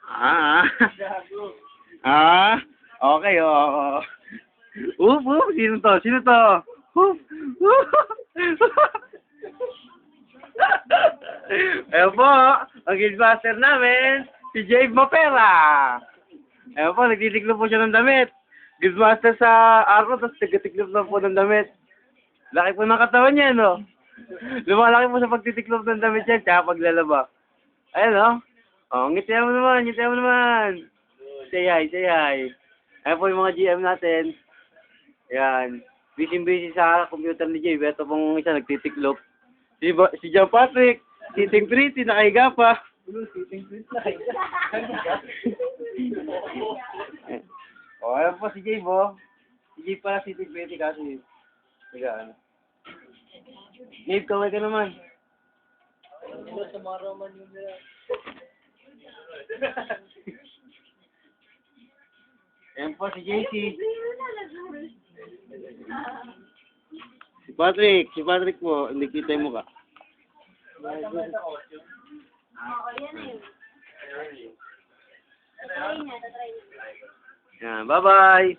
Ah, ah, okay, oo. Sino to? Sino to? Oop, oop. Ayun po, ang guildmaster namin, si Jave Mapera. Ayun po, nagtitiklop po siya ng damit. Guildmaster sa arko, tapos nagtitiklop na po ng damit. Laki po ng katawan niya, no? Lumalaki po sa pagtitiklop ng damit niya, tsaka paglalaba. Ayun, no? Oh, ngitihan mo naman, ngitihan mo naman. Say hi, say hi. Ayun po yung mga GM natin. Ayan. Busy-busy sa computer ni Jay. Ito pong isa nagtitiklop. Si John Patrick, sitting pretty, nakahiga pa. Sitting pretty, nakahiga. O, ayan po si Jay, bo. Si Jay pala sitting pretty kasi. Higa, ano. Jay, kaway ka naman. Sa mga Roman yun nila. Ayan po si JC. Si Patrick po, hindi kita yung mukha. Yan, bye-bye!